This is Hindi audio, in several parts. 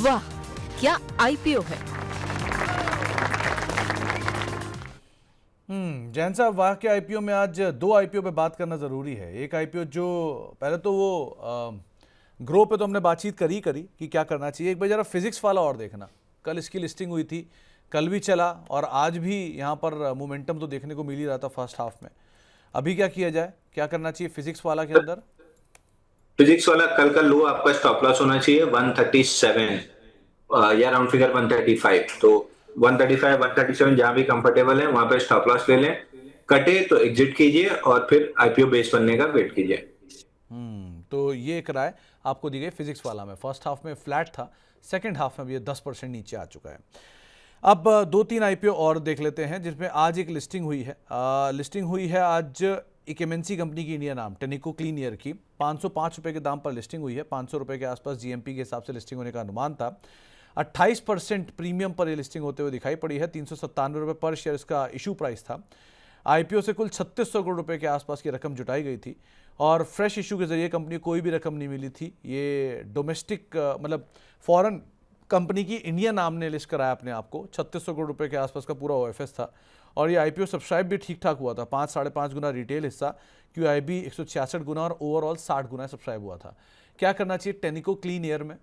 वाह, क्या आईपीओ है। जैन साहब, वाह के आईपीओ में आज दो आईपीओ पे बात करना ज़रूरी है। एक आईपीओ जो पहले तो वो ग्रो पे तो हमने बातचीत करी कि क्या करना चाहिए। एक बार जरा फिजिक्स वाला और देखना, कल इसकी लिस्टिंग हुई थी, कल भी चला और आज भी यहाँ पर मोमेंटम तो देखने को मिल ही रहा था फर्स्ट हाफ में। अभी क्या किया जाए, क्या करना चाहिए फिजिक्स वाला के अंदर? फिजिक्स वाला कल का लो आपका स्टॉप लॉस होना चाहिए 137 या राउंड फिगर 135। तो 135 137 जहां भी कंफर्टेबल है वहां पे स्टॉप लॉस ले लें, कटे तो एग्जिट कीजिए और फिर आईपीओ बेस बनने का वेट कीजिए। तो ये एक राय आपको दी गई फिजिक्स वाला में। फर्स्ट हाफ में फ्लैट था, सेकंड हाफ में भी ये 10% नीचे आ चुका है। अब दो तीन आईपीओ और देख लेते हैं जिसमें आज एक लिस्टिंग हुई है। लिस्टिंग हुई है आज एक एमएनसी कंपनी की, इंडिया नाम, टेनिको क्लीन एयर की। 505 रुपये के दाम पर लिस्टिंग हुई है। 500 रुपये के आसपास जीएमपी के हिसाब से लिस्टिंग होने का अनुमान था। 28% प्रीमियम पर ये लिस्टिंग होते हुए दिखाई पड़ी है। 397 रुपये पर शेयर इसका इशू प्राइस था। आईपीओ से कुल 3600 करोड़ रुपए के आसपास की रकम जुटाई गई थी और फ्रेश इशू के जरिए कंपनी को कोई भी रकम नहीं मिली थी। ये डोमेस्टिक मतलब फॉरेन कंपनी की इंडिया नाम ने लिस्ट कराया अपने आप को। 3600 करोड़ रुपए के आसपास का पूरा ओएफएस था और ये आईपीओ सब्सक्राइब भी ठीक ठाक हुआ था। 5-5.5 गुना रिटेल हिस्सा, क्यूआईबी 166 गुना और ओवरऑल 60 गुना सब्सक्राइब हुआ था। क्या करना चाहिए टेनिको क्लीन एयर में?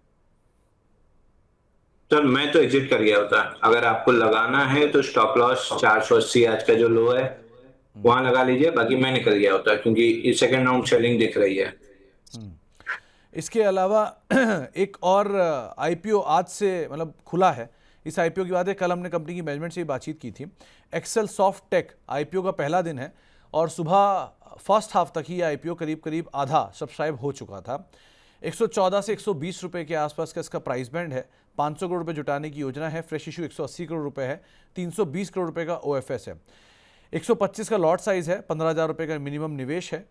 सर मैं तो एग्जिट कर गया होता। अगर आपको लगाना है तो स्टॉप लॉस 480 आज का जो लो है वहां लगा लीजिए, बाकी मैं निकल गया होता क्योंकि ये सेकंड राउंड सेलिंग दिख रही है। इसके अलावा एक और आईपीओ आज से मतलब खुला है। इस आईपीओ की बात है, कल हमने कंपनी की मैनेजमेंट से ही बातचीत की थी। एक्सेल सॉफ्ट टेक आईपीओ का पहला दिन है और सुबह फर्स्ट हाफ तक ही आईपीओ करीब करीब आधा सब्सक्राइब हो चुका था। 114 से 120 रुपए के आसपास का इसका प्राइस बैंड है। 500 करोड़ रुपए जुटाने की योजना है। फ्रेश इशू 180 करोड़ रुपए है। 320 करोड़ रुपए का ओएफएस है। 125 का लॉट साइज है। 15,000 रुपये का मिनिमम निवेश है।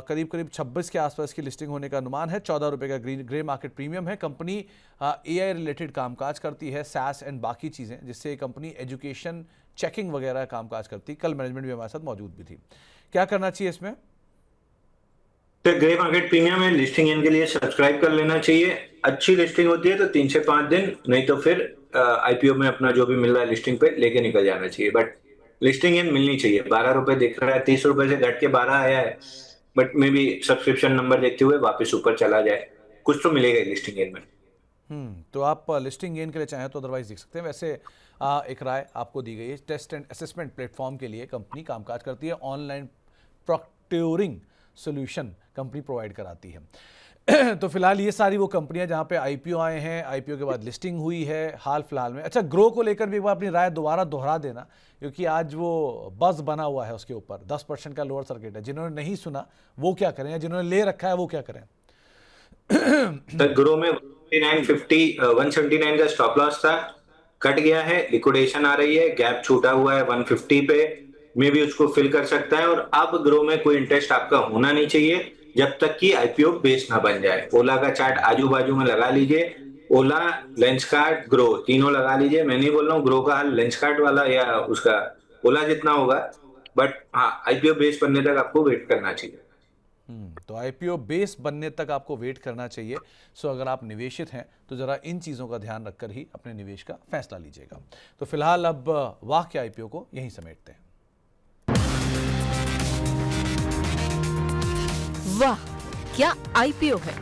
करीब करीब 26 के आसपास की लिस्टिंग होने का अनुमान है। 14 रुपये का ग्रे मार्केट प्रीमियम है। कंपनी एआई रिलेटेड कामकाज करती है, सैस एंड बाकी चीज़ें, जिससे कंपनी एजुकेशन चेकिंग वगैरह कामकाज करती है। कल मैनेजमेंट भी हमारे साथ मौजूद भी थी। क्या करना चाहिए इसमें? तो ग्रे मार्केट प्रीमियम है, लिस्टिंग इनके लिए सब्सक्राइब कर लेना चाहिए। अच्छी लिस्टिंग होती है तो 3 से 5 दिन, नहीं तो फिर आईपीओ में अपना जो भी मिल रहा है लिस्टिंग पे लेके निकल जाना चाहिए। बट लिस्टिंग इन मिलनी चाहिए। 12 रुपए दिख रहा है, 30 रुपए से घट के 12 आया है, but may be subscription number देखते हुए वापस ऊपर चला जाए, कुछ तो मिलेगा लिस्टिंग इन में। तो आप लिस्टिंग गेन के लिए चाहें तो अदरवाइज देख सकते हैं। वैसे एक राय आपको दी गई है। टेस्ट एंड असेसमेंट प्लेटफॉर्म के लिए कंपनी कामकाज करती है। Online procuring solution company provide कराती है। तो फिलहाल ये सारी वो कंपनियां जहां पे आईपीओ आए हैं, आईपीओ के बाद लिस्टिंग हुई है हाल फिलहाल में। अच्छा, ग्रो को लेकर भी एक बार अपनी राय दोबारा दोहरा देना, क्योंकि आज वो बस बना हुआ है उसके ऊपर। 10% का लोअर सर्किट है। जिन्होंने नहीं सुना वो क्या करें, या जिन्होंने ले रखा है वो क्या करें? तो ग्रो में 179 का स्टॉप लॉस था, कट गया है, लिक्विडेशन आ रही है, गैप छूटा हुआ है 150 पे, मे भी उसको फिल कर सकता है। और अब ग्रो में कोई इंटरेस्ट आपका होना नहीं चाहिए जब तक कि आईपीओ बेस ना बन जाए। ओला का चार्ट आजू बाजू में लगा लीजिए। ओला, लेंसकार्ट, ग्रो तीनों लगा लीजिए। मैं नहीं बोल रहा हूँ ग्रो का हाल लेंसकार्ट वाला या उसका ओला जितना होगा, बट हाँ आईपीओ बेस बनने तक आपको वेट करना चाहिए। तो आईपीओ बेस बनने तक आपको वेट करना चाहिए। सो अगर आप निवेशित हैं तो ज़रा इन चीज़ों का ध्यान रखकर ही अपने निवेश का फैसला लीजिएगा। तो फिलहाल अब वाह के आईपीओ को यहीं समेटते हैं। वाह, क्या आईपीओ है।